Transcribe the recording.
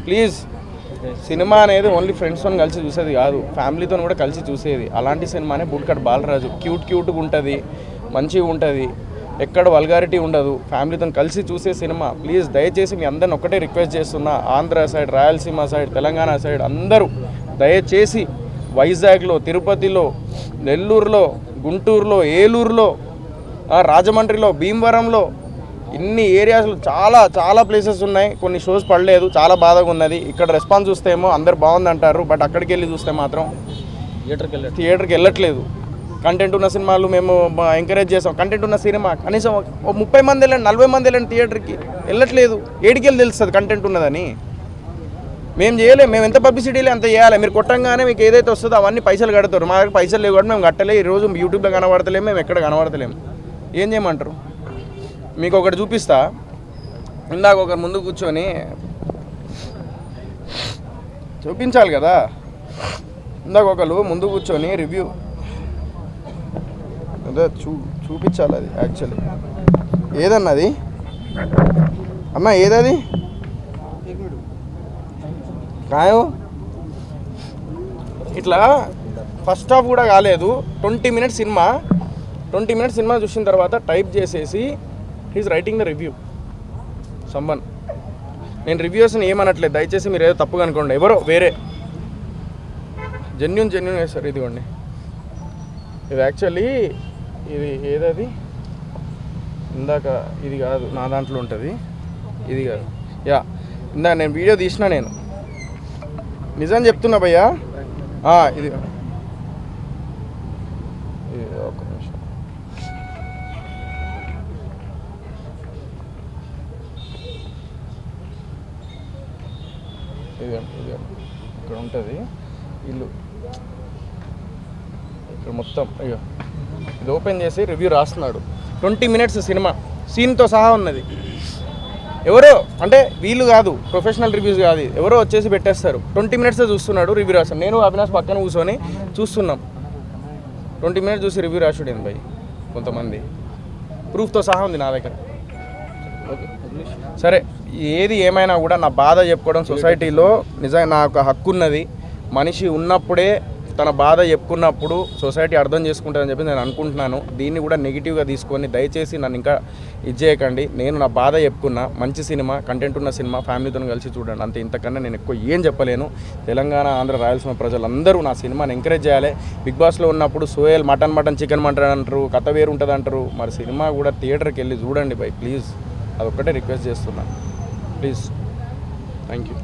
Please cinema అనేది only ఫ్రెండ్స్తో కలిసి చూసేది కాదు, ఫ్యామిలీతో కూడా కలిసి చూసేది. అలాంటి సినిమానే బుల్కట్ బాలరాజు. క్యూట్గా ఉంటుంది, మంచిగా ఉంటుంది, ఎక్కడ వల్గారిటీ ఉండదు, ఫ్యామిలీతో కలిసి చూసే సినిమా. ప్లీజ్ దయచేసి మీ అందరిని ఒకటే రిక్వెస్ట్ చేస్తున్నా, Andhra side, Rayalaseema side, Telangana side అందరూ దయచేసి వైజాగ్లో, తిరుపతిలో, నెల్లూరులో, గుంటూరులో, ఏలూరులో, రాజమండ్రిలో, భీమవరంలో, ఇన్ని ఏరియాస్లో చాలా ప్లేసెస్ ఉన్నాయి. కొన్ని షోస్ పడలేదు, చాలా బాధగా ఉన్నది. ఇక్కడ రెస్పాన్స్ చూస్తేమో అందరు బాగుందంటారు, బట్ అక్కడికి వెళ్ళి చూస్తే మాత్రం థియేటర్కి వెళ్ళట్లేదు. కంటెంట్ ఉన్న సినిమాలు మేము ఎంకరేజ్ చేస్తాం. కంటెంట్ ఉన్న సినిమా కనీసం 30 మంది వెళ్ళండి, 40 మంది వెళ్ళండి, థియేటర్కి వెళ్ళట్లేదు. ఏడికి వెళ్ళి తెలుస్తుంది కంటెంట్ ఉన్నదని. మేము చేయలేము, మేము ఎంత పబ్లిసిటీలే అంత చేయాలి. మీరు కొట్టంగానే మీకు ఏదైతే వస్తుందో అవన్నీ పైసలు కడతారు. మా దగ్గర పైసలు లేవు కాబట్టి మేము కట్టలే. ఈరోజు యూట్యూబ్లో కనబడతలేము, మేము ఎక్కడ కనబడతలేము. ఏం చేయమంటారు? మీకు ఒకటి చూపిస్తా. ఇందాక ఒకరు ముందు కూర్చొని చూపించాలి కదా. ఇందాక ఒకరు ముందు కూర్చొని రివ్యూ అదే చూపించాలి. అది యాక్చువల్లీ ఏదన్నది అమ్మ, ఏదది కాయో ఇట్లా ఫస్ట్ హాఫ్ కూడా కాలేదు. 20 మినిట్స్ సినిమా చూసిన తర్వాత టైప్ చేసేసి he's writing the review someone. నేను రివ్యూస్ని ఏమనట్లేదు, దయచేసి మీరు ఏదో తప్పుగా అనుకోండి. ఎవరో వేరే జెన్యున్ వేస్తారు. ఇదిగోండి, ఇది యాక్చువల్లీ ఇది ఏదది ఇందాక ఇది కాదు, నా దాంట్లో ఉంటుంది, ఇది కాదు. ఇందాక నేను వీడియో తీసిన, నేను నిజం చెప్తున్నా భయ్యా. ఇది ఒక నిమిషం. ఇది ఇక్కడ ఉంటుంది ఇల్లు, ఇక్కడ మొత్తం. అయ్యో, ఇది ఓపెన్ చేసి రివ్యూ రాస్తున్నాడు. 20 మినిట్స్ సినిమా సీన్తో సహా ఉన్నది. ఎవరో అంటే వీళ్ళు కాదు, ప్రొఫెషనల్ రివ్యూస్ కాదు, ఎవరో వచ్చేసి పెట్టేస్తారు. 20 మినిట్స్ చూస్తున్నాడు, రివ్యూ రాస్తాడు. నేను అవినాష్ పక్కన కూర్చొని చూస్తున్నాం. 20 మినిట్స్ చూసి రివ్యూ రాసాడు భయ్. కొంతమంది ప్రూఫ్తో సహా ఉంది నా దగ్గర. ఓకే సరే, ఏది ఏమైనా కూడా నా బాధ చెప్పుకోవడం సొసైటీలో నిజంగా నాకు హక్కు ఉన్నది. మనిషి ఉన్నప్పుడే తన బాధ చెప్పుకున్నప్పుడు సొసైటీ అర్థం చేసుకుంటుందని చెప్పి నేను అనుకుంటున్నాను. దీన్ని కూడా నెగిటివ్గా తీసుకొని దయచేసి నన్ను ఇంకా చేయకండి. నేను నా బాధ చెప్పుకున్నా. మంచి సినిమా, కంటెంట్ ఉన్న సినిమా, ఫ్యామిలీతో కలిసి చూడండి అంతే. ఇంతకన్నా నేను ఎక్కువ ఏం చెప్పలేను. తెలంగాణ, ఆంధ్ర, రాయలసీమ ప్రజలందరూ నా సినిమాని ఎంకరేజ్ చేయాలి. బిగ్ బాస్లో ఉన్నప్పుడు సోయల్ మటన్ చికెన్ అంటారు, కథ వేరు ఉంటుంది అంటారు. మరి సినిమా కూడా థియేటర్కి వెళ్ళి చూడండి బై, ప్లీజ్. అదొక్కటే రిక్వెస్ట్ చేస్తున్నా, ప్లీజ్. Thank you.